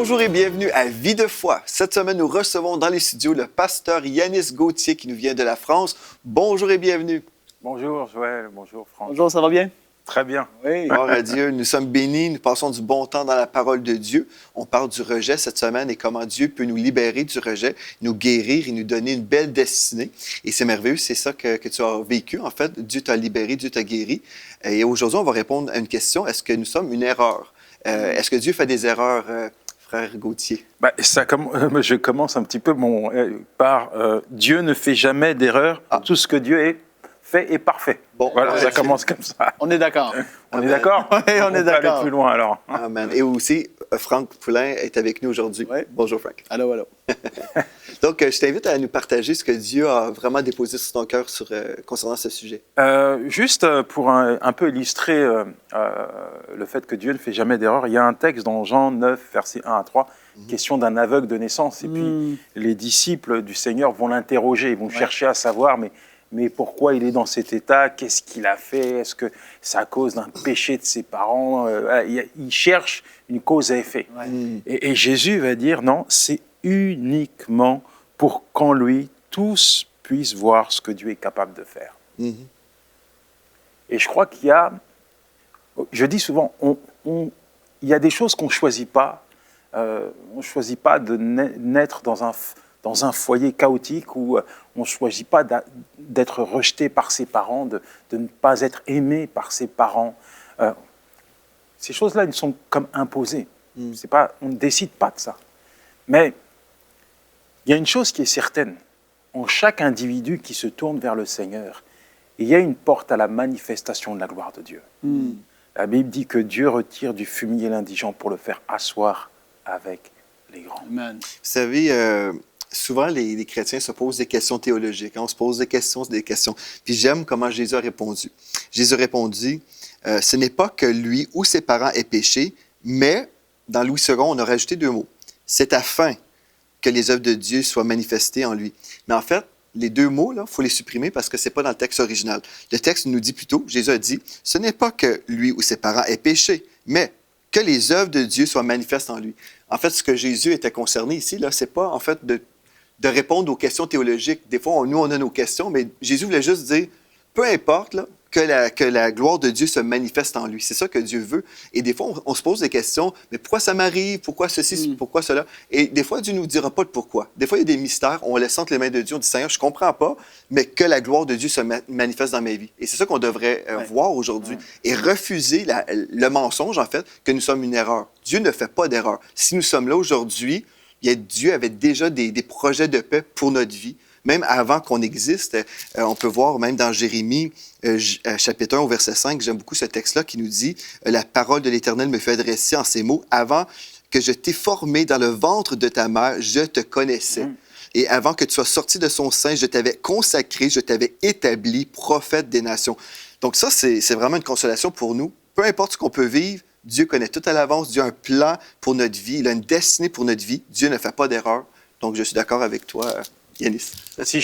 Bonjour et bienvenue à Vie de foi. Cette semaine, nous recevons dans les studios le pasteur Yanis Gauthier qui nous vient de la France. Bonjour et bienvenue. Bonjour Joël, bonjour Franck. Bonjour, ça va bien? Très bien. Oui. Gloire à Dieu, nous sommes bénis, nous passons du bon temps dans la parole de Dieu. On parle du rejet cette semaine et comment Dieu peut nous libérer du rejet, nous guérir et nous donner une belle destinée. Et c'est merveilleux, c'est ça que tu as vécu. En fait, Dieu t'a libéré, Dieu t'a guéri. Et aujourd'hui, on va répondre à une question. Est-ce que nous sommes une erreur? Est-ce que Dieu fait des erreurs, frère Gauthier? Je commence un petit peu par Dieu ne fait jamais d'erreur. Tout ce que Dieu est fait est parfait. Bon, voilà, ça commence comme ça. On est d'accord. On est d'accord? Oui, on est peut d'accord. aller plus loin alors. Amen. Et aussi, Franck Poulain est avec nous aujourd'hui. Oui. Bonjour, Franck. Allô, allô. Donc, je t'invite à nous partager ce que Dieu a vraiment déposé sur ton cœur concernant ce sujet. Juste pour un peu illustrer le fait que Dieu ne fait jamais d'erreur, il y a un texte dans Jean 9, versets 1 à 3, question d'un aveugle de naissance. Et puis, les disciples du Seigneur vont l'interroger, ils vont chercher à savoir, mais pourquoi il est dans cet état? Qu'est-ce qu'il a fait? Est-ce que c'est à cause d'un péché de ses parents? Il cherche une cause à effet. Ouais. Et Jésus va dire, non, c'est uniquement pour qu'en lui, tous puissent voir ce que Dieu est capable de faire. Mhm. Et je crois qu'il y a, je dis souvent, il y a des choses qu'on ne choisit pas. On ne choisit pas de naître dans un foyer chaotique où on ne choisit pas d'être rejeté par ses parents, de ne pas être aimé par ses parents. Ces choses-là, elles sont comme imposées. C'est pas, on ne décide pas de ça. Mais il y a une chose qui est certaine. En chaque individu qui se tourne vers le Seigneur, il y a une porte à la manifestation de la gloire de Dieu. La Bible dit que Dieu retire du fumier l'indigent pour le faire asseoir avec les grands. Amen. Vous savez, souvent, les chrétiens se posent des questions théologiques. On se pose des questions. Puis j'aime comment Jésus a répondu. Jésus a répondu, ce n'est pas que lui ou ses parents aient péché, mais, dans Louis II, on a rajouté 2 mots. C'est afin que les œuvres de Dieu soient manifestées en lui. Mais en fait, les 2 mots, il faut les supprimer parce que ce n'est pas dans le texte original. Le texte nous dit plutôt, Jésus a dit, ce n'est pas que lui ou ses parents aient péché, mais que les œuvres de Dieu soient manifestes en lui. En fait, ce que Jésus était concerné ici, ce n'est pas en fait de répondre aux questions théologiques. Des fois, nous, on a nos questions, mais Jésus voulait juste dire, peu importe, que la gloire de Dieu se manifeste en lui. C'est ça que Dieu veut. Et des fois, on se pose des questions, mais pourquoi ça m'arrive? Pourquoi ceci? Pourquoi cela? Et des fois, Dieu ne nous dira pas le pourquoi. Des fois, il y a des mystères, on laisse entre les mains de Dieu, on dit, Seigneur, je ne comprends pas, mais que la gloire de Dieu se manifeste dans ma vie. Et c'est ça qu'on devrait voir aujourd'hui. Et refuser le mensonge, en fait, que nous sommes une erreur. Dieu ne fait pas d'erreur. Si nous sommes là aujourd'hui, Dieu avait déjà des projets de paix pour notre vie. Même avant qu'on existe, on peut voir même dans Jérémie, chapitre 1 au verset 5, j'aime beaucoup ce texte-là qui nous dit « La parole de l'Éternel me fait adresser en ces mots, avant que je t'ai formé dans le ventre de ta mère, je te connaissais. Et avant que tu sois sorti de son sein, je t'avais consacré, je t'avais établi prophète des nations. » Donc ça, c'est vraiment une consolation pour nous. Peu importe ce qu'on peut vivre, Dieu connaît tout à l'avance, Dieu a un plan pour notre vie, il a une destinée pour notre vie. Dieu ne fait pas d'erreur. Donc je suis d'accord avec toi, Yanis. Si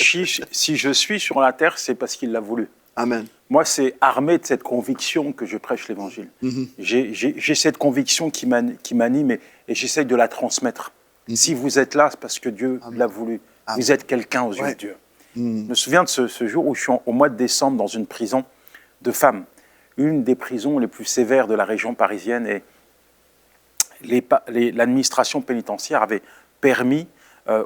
je suis sur la terre, c'est parce qu'il l'a voulu. Amen. Moi, c'est armé de cette conviction que je prêche l'Évangile. J'ai cette conviction qui m'anime et j'essaye de la transmettre. Si vous êtes là, c'est parce que Dieu l'a voulu. Vous êtes quelqu'un aux yeux de Dieu. Je me souviens de ce jour où je suis au mois de décembre dans une prison de femmes. Une des prisons les plus sévères de la région parisienne. Et l'administration pénitentiaire avait permis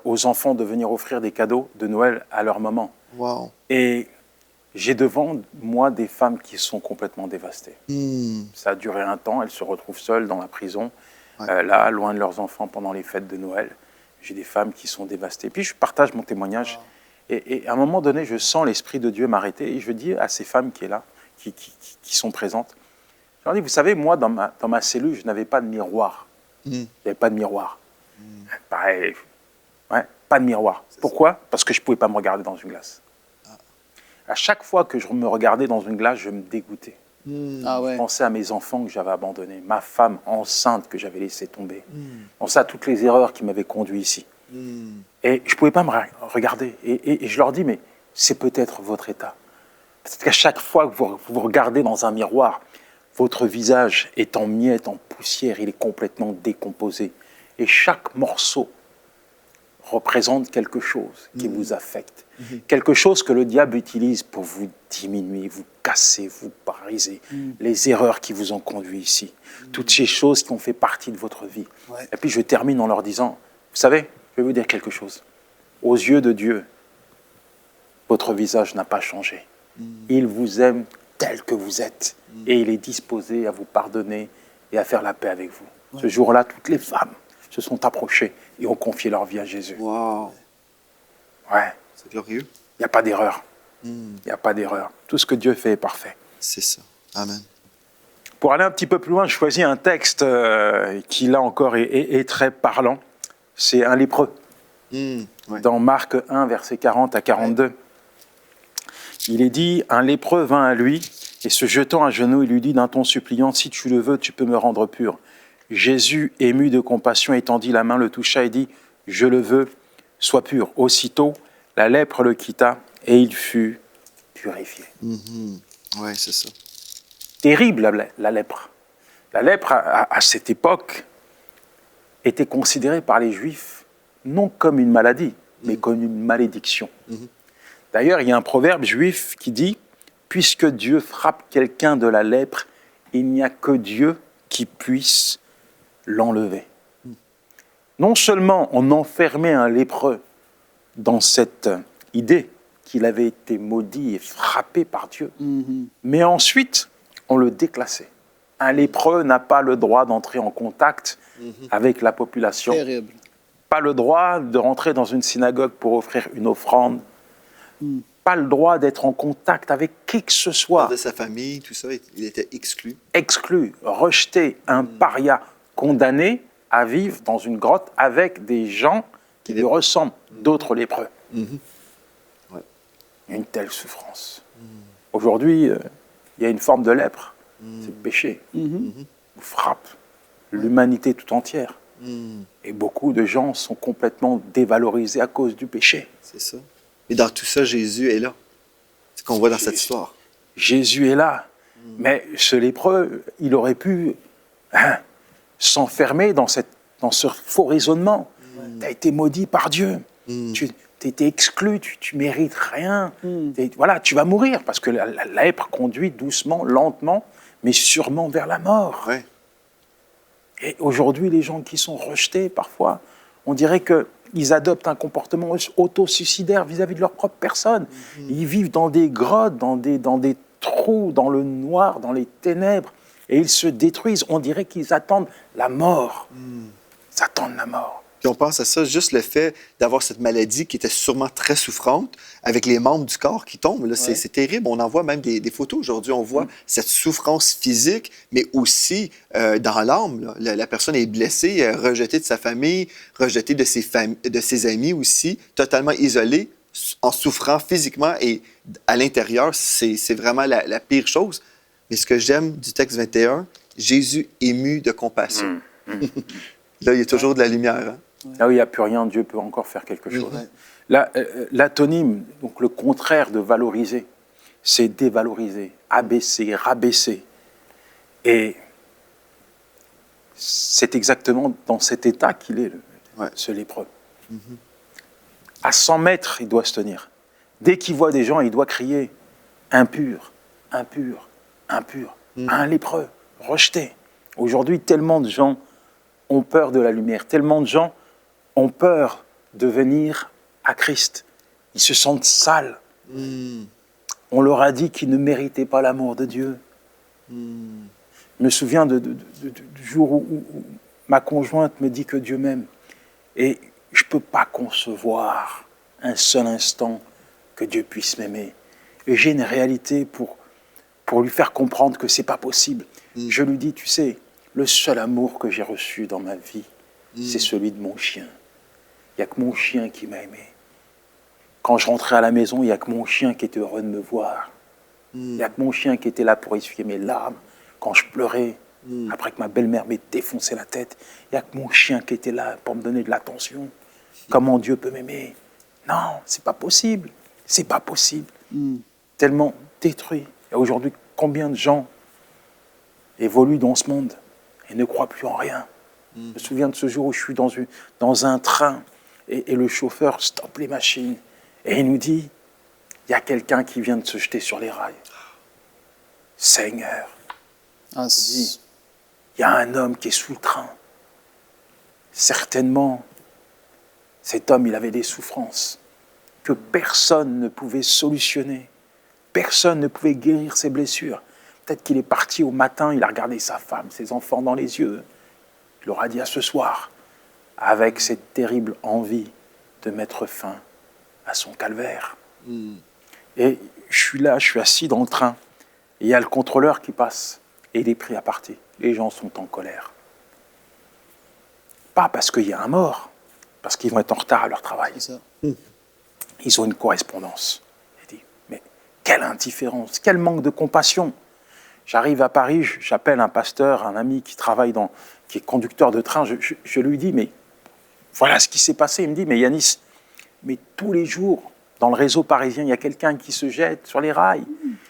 aux enfants de venir offrir des cadeaux de Noël à leur maman. Wow. Et j'ai devant moi des femmes qui sont complètement dévastées. Ça a duré un temps, elles se retrouvent seules dans la prison, là, loin de leurs enfants pendant les fêtes de Noël. J'ai des femmes qui sont dévastées. Puis je partage mon témoignage. Et à un moment donné, je sens l'Esprit de Dieu m'arrêter et je dis à ces femmes qui sont là, qui sont présentes, je leur dis, vous savez, moi, dans ma cellule, je n'avais pas de miroir. Il n'y avait pas de miroir. Pareil. Pas de miroir. Pourquoi? Parce que je ne pouvais pas me regarder dans une glace. À chaque fois que je me regardais dans une glace, je me dégoûtais. Je pensais à mes enfants que j'avais abandonnés, ma femme enceinte que j'avais laissée tomber. Je pensais à toutes les erreurs qui m'avaient conduit ici. Et je ne pouvais pas me regarder. Et je leur dis, mais c'est peut-être votre état. Peut-être qu'à chaque fois que vous vous regardez dans un miroir, votre visage est en miettes, en poussière, il est complètement décomposé. Et chaque morceau représente quelque chose qui vous affecte. Quelque chose que le diable utilise pour vous diminuer, vous casser, vous paralyser. Les erreurs qui vous ont conduit ici. Toutes ces choses qui ont fait partie de votre vie. Et puis je termine en leur disant, vous savez, je vais vous dire quelque chose. Aux yeux de Dieu, votre visage n'a pas changé. Il vous aime tel que vous êtes. Et il est disposé à vous pardonner et à faire la paix avec vous. Ce jour-là, toutes les femmes se sont approchées et ont confié leur vie à Jésus. Wow. Ouais. C'est glorieux. Il n'y a pas d'erreur. Il n'y a pas d'erreur. Tout ce que Dieu fait est parfait. C'est ça. Amen. Pour aller un petit peu plus loin, je choisis un texte qui, là encore, est très parlant. C'est un lépreux. Dans Marc 1, versets 40 à 42. Il est dit, un lépreux vint à lui, et se jetant à genoux, il lui dit d'un ton suppliant, « Si tu le veux, tu peux me rendre pur. » Jésus, ému de compassion, étendit la main, le toucha et dit, « Je le veux, sois pur. » Aussitôt, la lèpre le quitta, et il fut purifié. Oui, c'est ça. Terrible, la lèpre. La lèpre, à cette époque, était considérée par les Juifs non comme une maladie, mais comme une malédiction. D'ailleurs, il y a un proverbe juif qui dit « Puisque Dieu frappe quelqu'un de la lèpre, il n'y a que Dieu qui puisse l'enlever. » Non seulement on enfermait un lépreux dans cette idée qu'il avait été maudit et frappé par Dieu, mais ensuite, on le déclassait. Un lépreux n'a pas le droit d'entrer en contact avec la population. Terrible. Pas le droit de rentrer dans une synagogue pour offrir une offrande. Pas le droit d'être en contact avec qui que ce soit. De sa famille, tout ça, il était exclu. Exclu, rejeté, un paria, condamné à vivre dans une grotte avec des gens qui lui ressemblent, d'autres lépreux. Ouais. Une telle souffrance. Aujourd'hui, il y a une forme de lèpre. C'est le péché. Vous frappe l'humanité tout entière. Et beaucoup de gens sont complètement dévalorisés à cause du péché. C'est ça. Et dans tout ça, Jésus est là. C'est ce qu'on voit dans cette histoire. Jésus est là. Mais ce lépreux, il aurait pu s'enfermer dans ce faux raisonnement. Tu as été maudit par Dieu. Tu étais exclu, tu mérites rien. Voilà, tu vas mourir. Parce que la lèpre conduit doucement, lentement, mais sûrement vers la mort. Ouais. Et aujourd'hui, les gens qui sont rejetés, parfois, on dirait qu'ils adoptent un comportement auto-suicidaire vis-à-vis de leur propre personne. Ils vivent dans des grottes, dans des trous, dans le noir, dans les ténèbres, et ils se détruisent. On dirait qu'ils attendent la mort. Ils attendent la mort. Puis on pense à ça, juste le fait d'avoir cette maladie qui était sûrement très souffrante, avec les membres du corps qui tombent. Là, c'est terrible. On en voit même des photos aujourd'hui. On voit cette souffrance physique, mais aussi dans l'âme. La personne est blessée, rejetée de sa famille, rejetée de ses amis aussi, totalement isolée, en souffrant physiquement. Et à l'intérieur, c'est vraiment la pire chose. Mais ce que j'aime du texte 21, Jésus ému de compassion. Là, il y a toujours de la lumière. Hein? Là où il n'y a plus rien, Dieu peut encore faire quelque chose. L'atonyme, donc le contraire de valoriser, c'est dévaloriser, abaisser, rabaisser. Et c'est exactement dans cet état qu'il est, ce lépreux. À 100 mètres, il doit se tenir. Dès qu'il voit des gens, il doit crier « impur, impur, impur ». Un lépreux, rejeté. Aujourd'hui, tellement de gens ont peur de la lumière. Tellement de gens ont peur de venir à Christ. Ils se sentent sales. On leur a dit qu'ils ne méritaient pas l'amour de Dieu. Je me souviens du jour où ma conjointe me dit que Dieu m'aime. Et je ne peux pas concevoir un seul instant que Dieu puisse m'aimer. Et j'ai une réalité pour lui faire comprendre que ce n'est pas possible. Je lui dis, tu sais, le seul amour que j'ai reçu dans ma vie, c'est celui de mon chien. Il n'y a que mon chien qui m'a aimé. Quand je rentrais à la maison, il n'y a que mon chien qui était heureux de me voir. Il n'y a que mon chien qui était là pour essuyer mes larmes. Quand je pleurais, après que ma belle-mère m'ait défoncé la tête, il n'y a que mon chien qui était là pour me donner de l'attention. Comment Dieu peut m'aimer? Non, c'est pas possible. C'est pas possible. Tellement détruit. Et aujourd'hui, combien de gens évoluent dans ce monde et ne croient plus en rien? Je me souviens de ce jour où je suis dans un train et le chauffeur stoppe les machines et il nous dit, il y a quelqu'un qui vient de se jeter sur les rails. Seigneur, il dit, il y a un homme qui est sous le train. Certainement, cet homme, il avait des souffrances que personne ne pouvait solutionner. Personne ne pouvait guérir ses blessures. Peut-être qu'il est parti au matin, il a regardé sa femme, ses enfants dans les yeux. Il leur a dit à ce soir, avec cette terrible envie de mettre fin à son calvaire. Et je suis là, je suis assis dans le train. Et il y a le contrôleur qui passe et il est pris à partie. Les gens sont en colère. Pas parce qu'il y a un mort, parce qu'ils vont être en retard à leur travail. C'est ça. Ils ont une correspondance. J'ai dit, mais quelle indifférence, quel manque de compassion. J'arrive à Paris, j'appelle un pasteur, un ami qui travaille qui est conducteur de train. Je lui dis, mais voilà ce qui s'est passé. Il me dit, mais Yanis, mais tous les jours, dans le réseau parisien, il y a quelqu'un qui se jette sur les rails.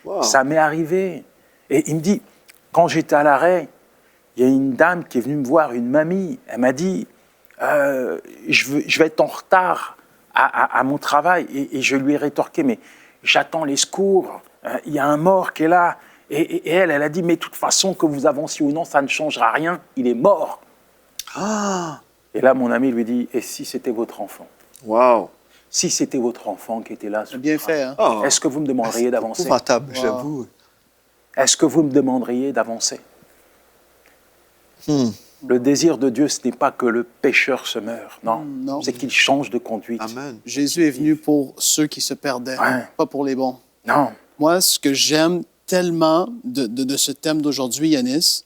Wow. Ça m'est arrivé. Et il me dit, quand j'étais à l'arrêt, il y a une dame qui est venue me voir, une mamie. Elle m'a dit, je vais être en retard à mon travail. Et je lui ai rétorqué, mais j'attends les secours. Il y a un mort qui est là. Et elle a dit, mais de toute façon, que vous avanciez ou non, ça ne changera rien. Il est mort. Ah. Et là, mon ami lui dit, et si c'était votre enfant? Wow. Si c'était votre enfant qui était là, bien fait, hein? Est-ce que vous me demanderiez d'avancer? C'est épouvantable, j'avoue. Est-ce que vous me demanderiez d'avancer? Le désir de Dieu, ce n'est pas que le pécheur se meure, non. C'est qu'il change de conduite. Amen. Jésus est venu pour ceux qui se perdaient, pas pour les bons. Non. Moi, ce que j'aime tellement de ce thème d'aujourd'hui, Yanis,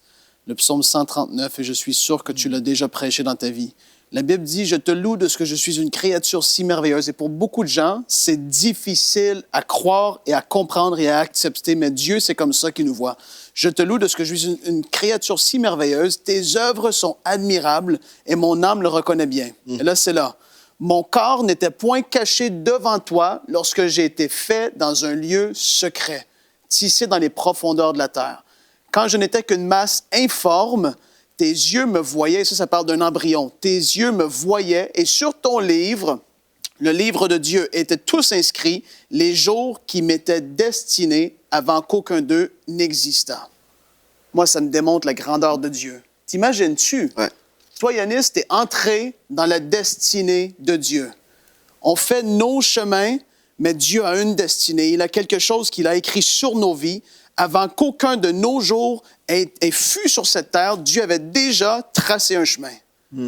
le psaume 139, et je suis sûr que tu l'as déjà prêché dans ta vie. La Bible dit, je te loue de ce que je suis une créature si merveilleuse. Et pour beaucoup de gens, c'est difficile à croire et à comprendre et à accepter, mais Dieu, c'est comme ça qu'il nous voit. Je te loue de ce que je suis une créature si merveilleuse. Tes œuvres sont admirables et mon âme le reconnaît bien. Et là, c'est là. Mon corps n'était point caché devant toi lorsque j'ai été fait dans un lieu secret, tissé dans les profondeurs de la terre. Quand je n'étais qu'une masse informe, tes yeux me voyaient, ça parle d'un embryon, tes yeux me voyaient et sur ton livre, le livre de Dieu, étaient tous inscrits les jours qui m'étaient destinés avant qu'aucun d'eux n'existât. Moi, ça me démontre la grandeur de Dieu. T'imagines-tu? Ouais. Toi, Yanis, t'es entré dans la destinée de Dieu. On fait nos chemins, mais Dieu a une destinée. Il a quelque chose qu'il a écrit sur nos vies. Avant qu'aucun de nos jours ait fût sur cette terre, Dieu avait déjà tracé un chemin.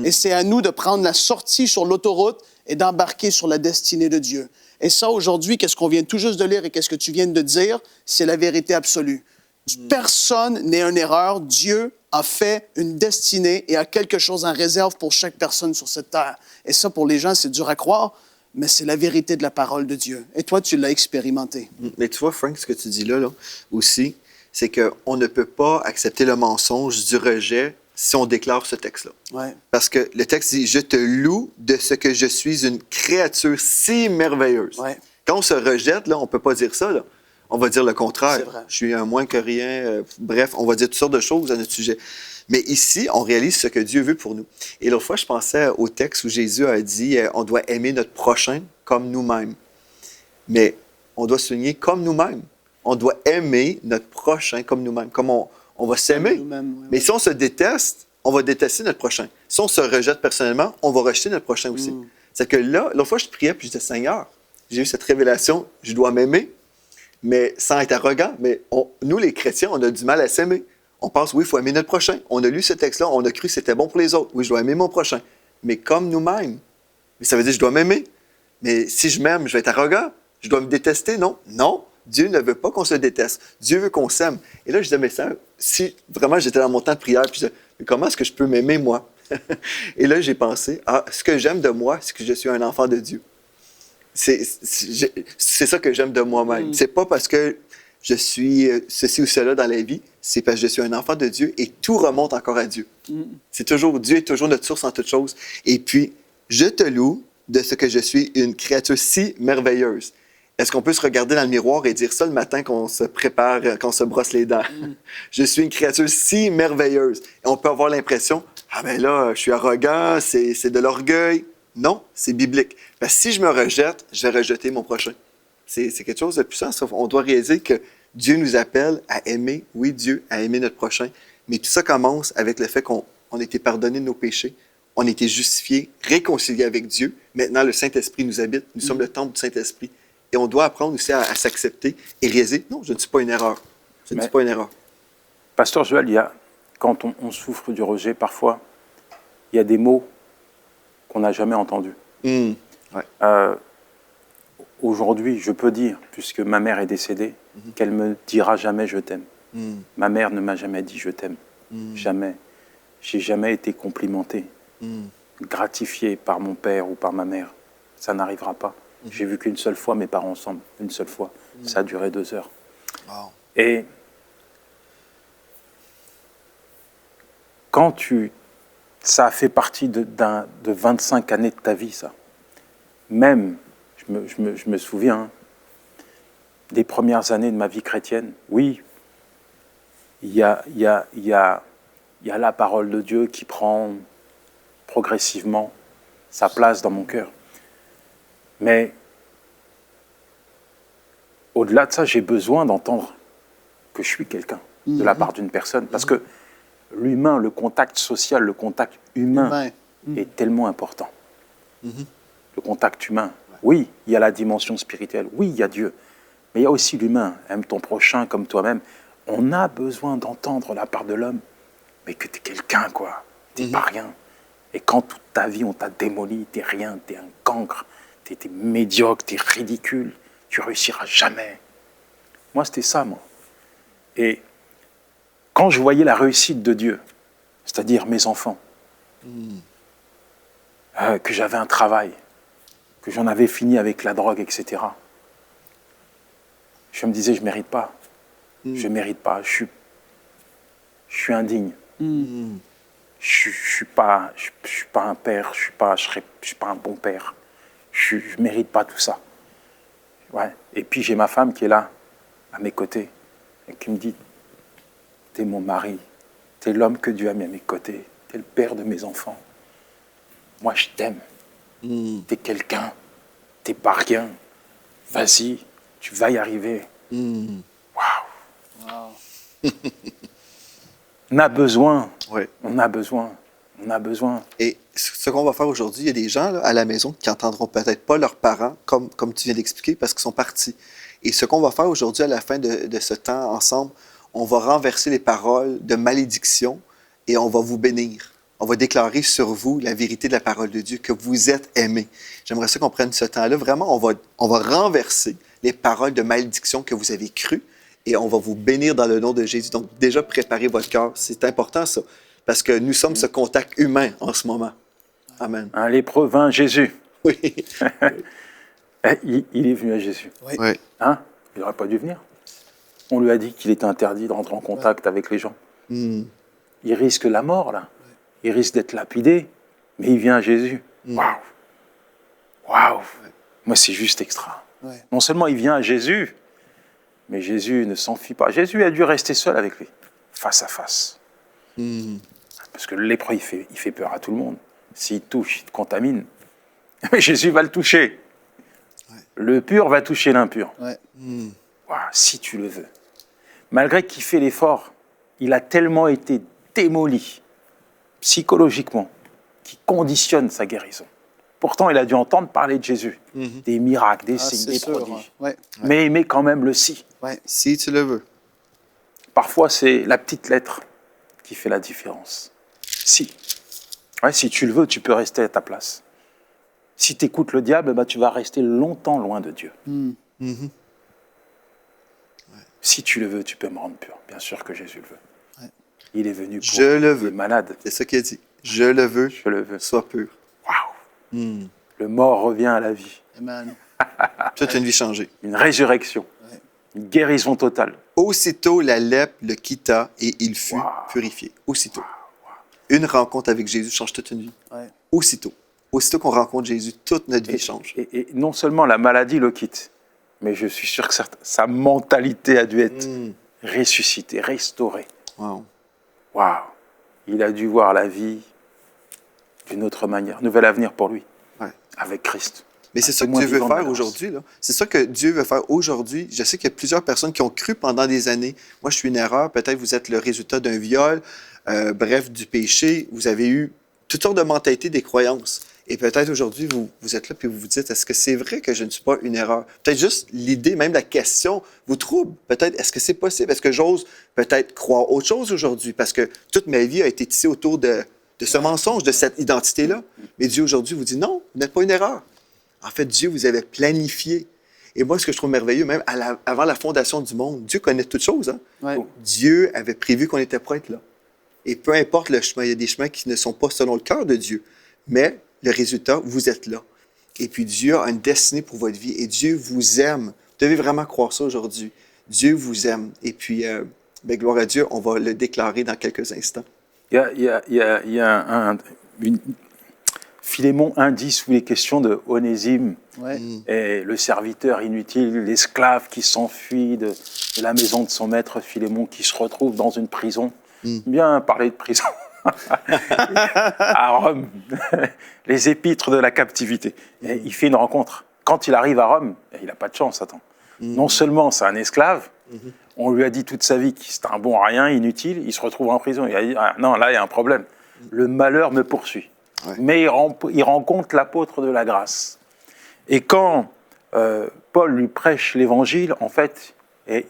Et c'est à nous de prendre la sortie sur l'autoroute et d'embarquer sur la destinée de Dieu. Et ça, aujourd'hui, qu'est-ce qu'on vient tout juste de lire et qu'est-ce que tu viens de dire, c'est la vérité absolue. Personne n'est une erreur. Dieu a fait une destinée et a quelque chose en réserve pour chaque personne sur cette terre. Et ça, pour les gens, c'est dur à croire, mais c'est la vérité de la parole de Dieu. Et toi, tu l'as expérimenté. Mais tu vois, Frank, ce que tu dis là aussi, c'est qu'on ne peut pas accepter le mensonge du rejet si on déclare ce texte-là. Ouais. Parce que le texte dit « Je te loue de ce que je suis une créature si merveilleuse. Ouais. » Quand on se rejette, là, on ne peut pas dire ça. Là. On va dire le contraire. C'est vrai. Je suis un moins que rien. Bref, on va dire toutes sortes de choses à notre sujet. Mais ici, on réalise ce que Dieu veut pour nous. Et l'autre fois, je pensais au texte où Jésus a dit on doit aimer notre prochain comme nous-mêmes. Mais on doit souligner comme nous-mêmes. On doit aimer notre prochain comme nous-mêmes. Comme on va s'aimer. Mais si on se déteste, on va détester notre prochain. Si on se rejette personnellement, on va rejeter notre prochain aussi. C'est que là, l'autre fois, je priais puis je disais Seigneur, j'ai eu cette révélation, je dois m'aimer, mais sans être arrogant. Mais nous, les chrétiens, on a du mal à s'aimer. On pense, oui, il faut aimer notre prochain. On a lu ce texte-là, on a cru que c'était bon pour les autres. Oui, je dois aimer mon prochain. Mais comme nous-mêmes. Mais ça veut dire que je dois m'aimer. Mais si je m'aime, je vais être arrogant. Je dois me détester, non? Non, Dieu ne veut pas qu'on se déteste. Dieu veut qu'on s'aime. Et là, je disais, mais ça, si vraiment j'étais dans mon temps de prière, puis je disais, mais comment est-ce que je peux m'aimer, moi? Et là, j'ai pensé, ce que j'aime de moi, c'est que je suis un enfant de Dieu. C'est ça que j'aime de moi-même. C'est pas parce que je suis ceci ou cela dans la vie, c'est parce que je suis un enfant de Dieu et tout remonte encore à Dieu. C'est toujours, Dieu est toujours notre source en toutes choses. Et puis, je te loue de ce que je suis une créature si merveilleuse. Est-ce qu'on peut se regarder dans le miroir et dire ça le matin qu'on se prépare, qu'on se brosse les dents? Je suis une créature si merveilleuse. Et on peut avoir l'impression, Ah ben là, je suis arrogant, c'est de l'orgueil. Non, c'est biblique. Parce que si je me rejette, je vais rejeter mon prochain. C'est quelque chose de puissant. Ça. On doit réaliser que Dieu nous appelle à aimer, oui, Dieu, à aimer notre prochain. Mais tout ça commence avec le fait qu'on a été pardonné de nos péchés, on a été justifié, réconcilié avec Dieu. Maintenant, le Saint-Esprit nous habite. Nous sommes le temple du Saint-Esprit. Et on doit apprendre aussi à s'accepter et réaliser, non, je ne suis pas une erreur. Je ne suis pas une erreur. Pasteur Joël, quand on souffre du rejet, parfois, il y a des mots qu'on n'a jamais entendus. Ouais. Aujourd'hui, je peux dire, puisque ma mère est décédée, qu'elle me dira jamais « je t'aime ». Ma mère ne m'a jamais dit « je t'aime ». Jamais. J'ai jamais été complimenté, gratifié par mon père ou par ma mère. Ça n'arrivera pas. J'ai vu qu'une seule fois mes parents ensemble, une seule fois. Ça a duré 2 heures. Wow. Et quand ça a fait partie de 25 années de ta vie, ça. Même, je me souviens, des premières années de ma vie chrétienne, oui, il y a la parole de Dieu qui prend progressivement sa place dans mon cœur. Mais au-delà de ça, j'ai besoin d'entendre que je suis quelqu'un de la part d'une personne. Parce que l'humain, le contact social, le contact humain est tellement important. Le contact humain. Oui, il y a la dimension spirituelle. Oui, il y a Dieu. Mais il y a aussi l'humain. Aime ton prochain comme toi-même. On a besoin d'entendre de la part de l'homme, mais que tu es quelqu'un, quoi. Tu n'es pas rien. Et quand toute ta vie, on t'a démoli, tu n'es rien, tu es un cancre, tu es médiocre, tu es ridicule, tu réussiras jamais. Moi, c'était ça, moi. Et quand je voyais la réussite de Dieu, c'est-à-dire mes enfants, que j'avais un travail, que j'en avais fini avec la drogue, etc., je me disais, je ne mérite pas. Je ne mérite pas. Je suis indigne. Je suis pas un père. Je suis pas un bon père. Je ne mérite pas tout ça. Ouais. Et puis j'ai ma femme qui est là, à mes côtés, et qui me dit, t'es mon mari, t'es l'homme que Dieu a mis à mes côtés, t'es le père de mes enfants. Moi, je t'aime. T'es quelqu'un. T'es pas rien. Vas-y, tu vas y arriver. Waouh. On a besoin. Ouais. On a besoin. On a besoin. Et ce qu'on va faire aujourd'hui, il y a des gens là, à la maison qui n'entendront peut-être pas leurs parents, comme tu viens d'expliquer, parce qu'ils sont partis. Et ce qu'on va faire aujourd'hui, à la fin de ce temps ensemble, on va renverser les paroles de malédiction et on va vous bénir. On va déclarer sur vous la vérité de la parole de Dieu, que vous êtes aimés. J'aimerais ça qu'on prenne ce temps-là. Vraiment, on va renverser les paroles de malédiction que vous avez crues et on va vous bénir dans le nom de Jésus. Donc, déjà, préparez votre cœur. C'est important, ça, parce que nous sommes ce contact humain en ce moment. Amen. Un lépreux vint à Jésus. Oui. Il est venu à Jésus. Oui. Oui. Hein? Il n'aurait pas dû venir. On lui a dit qu'il était interdit de rentrer en contact avec les gens. Il risque la mort, là. Il risque d'être lapidé, mais il vient à Jésus. Waouh! Waouh! Moi, c'est juste extra. Ouais. Non seulement il vient à Jésus, mais Jésus ne s'enfuit pas. Jésus a dû rester seul avec lui, face à face. Parce que le lépreux, il fait peur à tout le monde. S'il touche, il te contamine. Mais Jésus va le toucher. Ouais. Le pur va toucher l'impur. Ouais. Waouh, si tu le veux. Malgré qu'il fait l'effort, il a tellement été démoli psychologiquement qu'il conditionne sa guérison. Pourtant, il a dû entendre parler de Jésus. Des miracles, des signes, des prodiges. Ouais. Mais il met quand même le si. Ouais. Si tu le veux. Parfois, c'est la petite lettre qui fait la différence. Si. Ouais, si tu le veux, tu peux rester à ta place. Si tu écoutes le diable, bah, tu vas rester longtemps loin de Dieu. Si tu le veux, tu peux me rendre pur. Bien sûr que Jésus le veut. Ouais. Il est venu pour les malades. C'est ça qu'il a dit. Je le veux, je le veux. Sois pur. Waouh! Le mort revient à la vie. Amen. Toute une vie changée. Une résurrection. Ouais. Une guérison totale. Aussitôt, la lèpre le quitta et il fut purifié. Aussitôt. Une rencontre avec Jésus change toute une vie. Ouais. Aussitôt. Aussitôt qu'on rencontre Jésus, toute notre vie change. Et non seulement la maladie le quitte, mais je suis sûr que sa mentalité a dû être ressuscitée, restaurée. Wow. Waouh! Il a dû voir la vie d'une autre manière, nouvel avenir pour lui, Ouais. avec Christ. Mais c'est ça que témoin Dieu veut vivant de la faire grâce. aujourd'hui, là. C'est ça que Dieu veut faire aujourd'hui. Je sais qu'il y a plusieurs personnes qui ont cru pendant des années. Moi, je suis une erreur. Peut-être vous êtes le résultat d'un viol, bref, du péché. Vous avez eu toutes sortes de mentalités, des croyances. Et peut-être aujourd'hui, vous êtes là et vous vous dites, est-ce que c'est vrai que je ne suis pas une erreur? Peut-être juste l'idée, même la question, vous trouble. Peut-être, est-ce que c'est possible? Est-ce que j'ose peut-être croire autre chose aujourd'hui? Parce que toute ma vie a été tissée autour de ce mensonge, de cette identité-là. Mais Dieu aujourd'hui vous dit, non, vous n'êtes pas une erreur. En fait, Dieu vous avait planifié. Et moi, ce que je trouve merveilleux, même avant la fondation du monde, Dieu connaît toutes choses. Hein? Ouais. Dieu avait prévu qu'on était prêts là. Et peu importe le chemin, il y a des chemins qui ne sont pas selon le cœur de Dieu. Mais le résultat, vous êtes là. Et puis Dieu a une destinée pour votre vie. Et Dieu vous aime. Vous devez vraiment croire ça aujourd'hui. Dieu vous aime. Et puis, gloire à Dieu, on va le déclarer dans quelques instants. Il y a Philémon 1,10 où il est question de Onésime Ouais. et le serviteur inutile, l'esclave qui s'enfuit de la maison de son maître, Philémon qui se retrouve dans une prison. Bien parler de prison. À Rome, les épîtres de la captivité. Et il fait une rencontre. Quand il arrive à Rome, il n'a pas de chance, attends. Non seulement c'est un esclave, on lui a dit toute sa vie que c'était un bon à rien, inutile, il se retrouve en prison. Il a dit, ah, non, là, il y a un problème. Le malheur me poursuit. Ouais. Mais il rencontre l'apôtre de la grâce. Et quand Paul lui prêche l'évangile, en fait,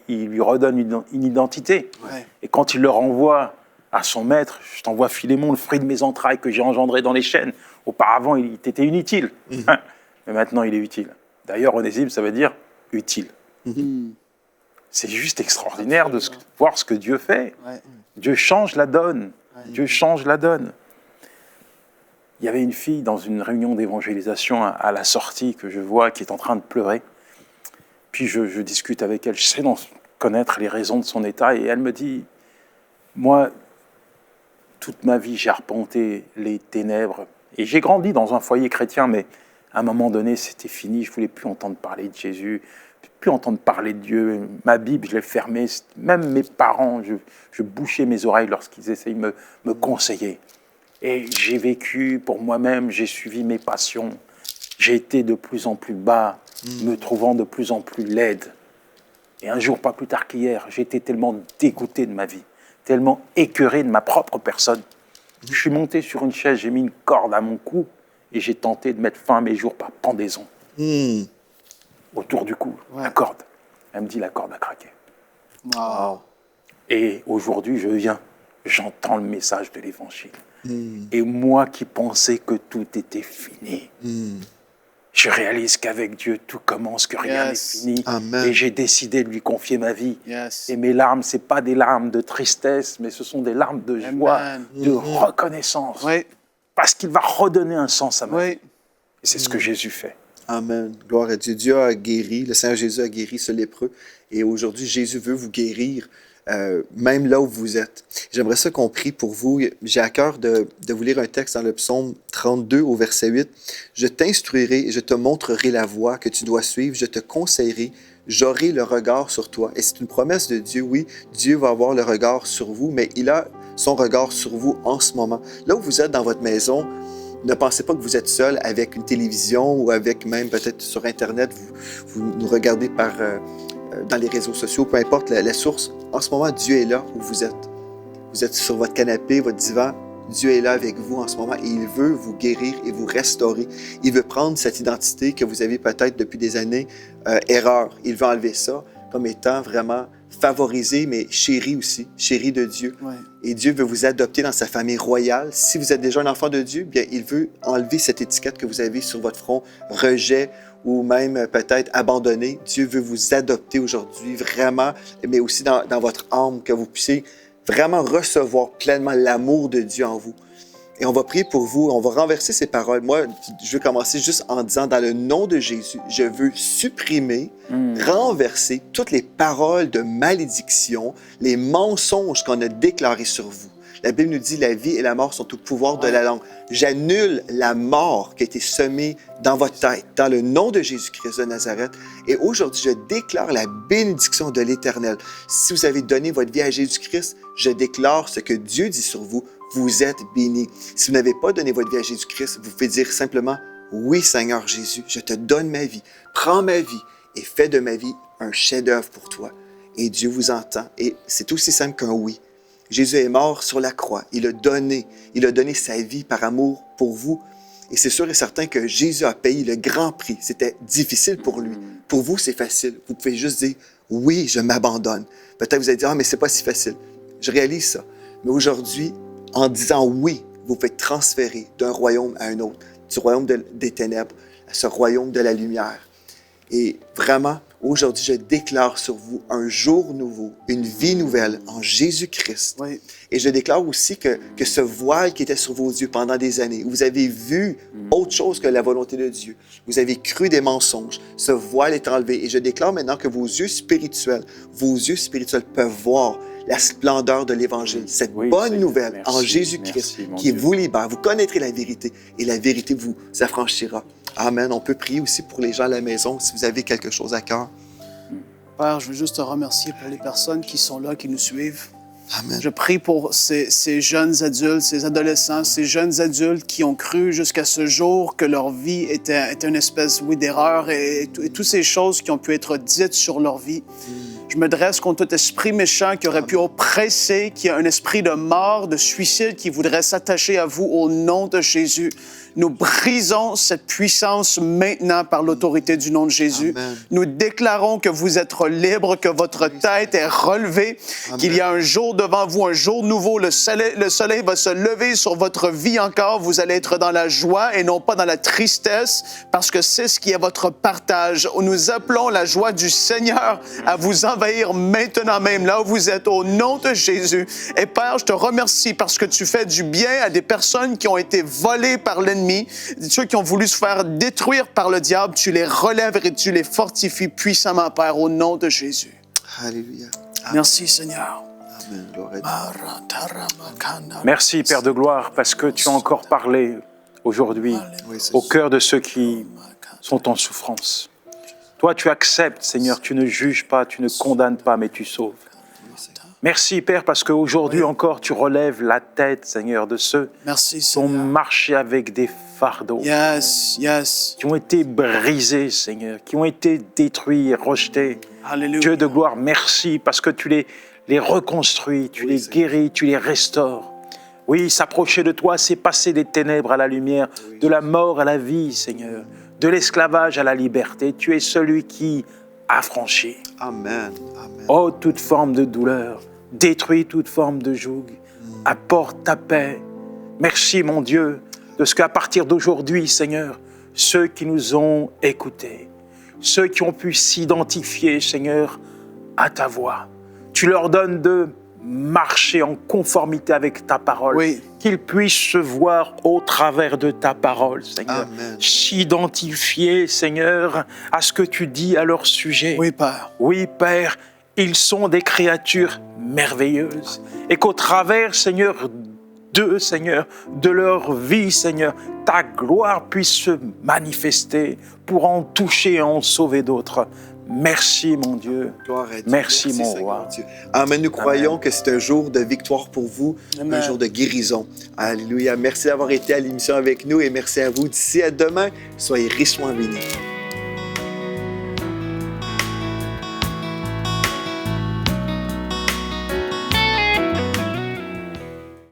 il lui redonne une identité. Ouais. Et quand il le renvoie à son maître, je t'envoie Philémon, le fruit de mes entrailles que j'ai engendré dans les chaînes. Auparavant, il t'était inutile. Mais maintenant, il est utile. D'ailleurs, Onésime, ça veut dire utile. C'est juste extraordinaire de voir ce que Dieu fait. Ouais. Dieu change la donne. Dieu change la donne. Il y avait une fille dans une réunion d'évangélisation à la sortie que je vois qui est en train de pleurer. Puis je discute avec elle, j'essaie d'en connaître les raisons de son état et elle me dit, moi, toute ma vie, j'ai arpenté les ténèbres et j'ai grandi dans un foyer chrétien, mais à un moment donné, c'était fini, je ne voulais plus entendre parler de Jésus, plus entendre parler de Dieu. Ma Bible, je l'ai fermée. Même mes parents, je bouchais mes oreilles lorsqu'ils essayaient de me conseiller. Et j'ai vécu pour moi-même, j'ai suivi mes passions. J'ai été de plus en plus bas, me trouvant de plus en plus laide. Et un jour, pas plus tard qu'hier, j'ai été tellement dégoûté de ma vie, tellement écœuré de ma propre personne. Je suis monté sur une chaise, j'ai mis une corde à mon cou et j'ai tenté de mettre fin à mes jours par pendaison. Autour du cou, la corde. Elle me dit, la corde a craqué. Wow. Et aujourd'hui, j'entends le message de l'Évangile. Et moi qui pensais que tout était fini, je réalise qu'avec Dieu, tout commence, que rien n'est fini. Amen. Et j'ai décidé de lui confier ma vie. Yes. Et mes larmes, ce n'est pas des larmes de tristesse, mais ce sont des larmes de joie, Amen. de reconnaissance. Oui. Parce qu'il va redonner un sens à ma vie. Oui. Et c'est ce que Jésus fait. Amen. Gloire à Dieu. Dieu a guéri, le Seigneur Jésus a guéri ce lépreux. Et aujourd'hui, Jésus veut vous guérir, même là où vous êtes. J'aimerais ça qu'on prie pour vous. J'ai à cœur de vous lire un texte dans le psaume 32 au verset 8. « Je t'instruirai et je te montrerai la voie que tu dois suivre. Je te conseillerai. J'aurai le regard sur toi. » Et c'est une promesse de Dieu. Oui, Dieu va avoir le regard sur vous, mais il a son regard sur vous en ce moment. Là où vous êtes dans votre maison, ne pensez pas que vous êtes seul avec une télévision ou avec même peut-être sur Internet, vous nous regardez dans les réseaux sociaux, peu importe la source. En ce moment, Dieu est là où vous êtes. Vous êtes sur votre canapé, votre divan. Dieu est là avec vous en ce moment et il veut vous guérir et vous restaurer. Il veut prendre cette identité que vous avez peut-être depuis des années, erreur. Il veut enlever ça comme étant vraiment favorisé, mais chéri aussi, chéri de Dieu. Ouais. Et Dieu veut vous adopter dans sa famille royale. Si vous êtes déjà un enfant de Dieu, bien, il veut enlever cette étiquette que vous avez sur votre front, rejet ou même peut-être abandonné. Dieu veut vous adopter aujourd'hui, vraiment, mais aussi dans votre âme, que vous puissiez vraiment recevoir pleinement l'amour de Dieu en vous. Et on va prier pour vous, on va renverser ces paroles. Moi, je veux commencer juste en disant, dans le nom de Jésus, je veux supprimer, renverser toutes les paroles de malédiction, les mensonges qu'on a déclarés sur vous. La Bible nous dit, la vie et la mort sont au pouvoir de la langue. J'annule la mort qui a été semée dans votre tête, dans le nom de Jésus-Christ de Nazareth. Et aujourd'hui, je déclare la bénédiction de l'Éternel. Si vous avez donné votre vie à Jésus-Christ, je déclare ce que Dieu dit sur vous. vous êtes bénis. Si vous n'avez pas donné votre vie à Jésus-Christ, vous pouvez dire simplement, oui Seigneur Jésus, je te donne ma vie, prends ma vie et fais de ma vie un chef-d'œuvre pour toi. Et Dieu vous entend. Et c'est aussi simple qu'un oui. Jésus est mort sur la croix. Il a donné sa vie par amour pour vous. Et c'est sûr et certain que Jésus a payé le grand prix. C'était difficile pour lui. Pour vous, c'est facile. Vous pouvez juste dire, oui, je m'abandonne. Peut-être vous allez dire, ah, mais c'est pas si facile. Je réalise ça. Mais aujourd'hui, en disant oui, vous faites transférer d'un royaume à un autre, du royaume des ténèbres à ce royaume de la lumière. Et vraiment, aujourd'hui, je déclare sur vous un jour nouveau, une vie nouvelle en Jésus-Christ. Oui. Et je déclare aussi que ce voile qui était sur vos yeux pendant des années, où vous avez vu autre chose que la volonté de Dieu, vous avez cru des mensonges, ce voile est enlevé. Et je déclare maintenant que vos yeux spirituels peuvent voir la splendeur de l'Évangile, cette bonne nouvelle en Jésus-Christ qui vous libère. Vous connaîtrez la vérité et la vérité vous affranchira. Amen. On peut prier aussi pour les gens à la maison si vous avez quelque chose à cœur. Père, je veux juste te remercier pour les personnes qui sont là, qui nous suivent. Amen. Je prie pour ces jeunes adultes, ces adolescents, ces jeunes adultes qui ont cru jusqu'à ce jour que leur vie était une espèce, d'erreur et toutes ces choses qui ont pu être dites sur leur vie. Je me dresse contre tout esprit méchant qui aurait pu oppresser, qui a un esprit de mort, de suicide, qui voudrait s'attacher à vous au nom de Jésus. Nous brisons cette puissance maintenant par l'autorité du nom de Jésus. Amen. Nous déclarons que vous êtes libre, que votre tête est relevée, qu'il y a un jour devant vous, un jour nouveau. Le soleil va se lever sur votre vie encore. Vous allez être dans la joie et non pas dans la tristesse, parce que c'est ce qui est votre partage. Nous appelons la joie du Seigneur à vous envahir maintenant même, là où vous êtes, au nom de Jésus. Et Père, je te remercie parce que tu fais du bien à des personnes qui ont été volées par l'ennemi, ceux qui ont voulu se faire détruire par le diable. Tu les relèves et tu les fortifies puissamment, Père, au nom de Jésus. Alléluia. Merci, Seigneur. Amen. Gloire à Dieu. Merci, Père de gloire, parce que tu as encore parlé aujourd'hui Oui, c'est au cœur de ceux qui sont en souffrance. Toi, tu acceptes, Seigneur, tu ne juges pas, tu ne condamnes pas, mais tu sauves. Merci, Père, parce qu'aujourd'hui encore, tu relèves la tête, Seigneur, de ceux Merci, qui ont Seigneur. marché avec des fardeaux, Yes, yes. qui ont été brisés, Seigneur, qui ont été détruits, rejetés. Alléluia. Dieu de gloire, merci, parce que tu les reconstruis, tu les guéris, tu les restaures. Oui, s'approcher de toi, c'est passer des ténèbres à la lumière, de la mort à la vie, Seigneur, de l'esclavage à la liberté. Tu es celui qui affranchit. Amen. Amen. Oh, toute forme de douleur, détruis toute forme de joug, apporte ta paix. Merci, mon Dieu, de ce qu'à partir d'aujourd'hui, Seigneur, ceux qui nous ont écoutés, ceux qui ont pu s'identifier, Seigneur, à ta voix, tu leur donnes de marcher en conformité avec ta parole, Oui. qu'ils puissent se voir au travers de ta parole, Seigneur, Amen. s'identifier, Seigneur, à ce que tu dis à leur sujet. Oui, Père. Oui, Père, ils sont des créatures merveilleuses et qu'au travers, Seigneur, d'eux, Seigneur, de leur vie, Seigneur, ta gloire puisse se manifester pour en toucher et en sauver d'autres. Merci, mon Dieu. Gloire à Dieu. Merci, mon Seigneur roi. Dieu. Amen. Nous croyons que c'est un jour de victoire pour vous, Amen. un jour de guérison. Alléluia. Merci d'avoir été à l'émission avec nous et merci à vous. D'ici à demain, soyez richement bénis.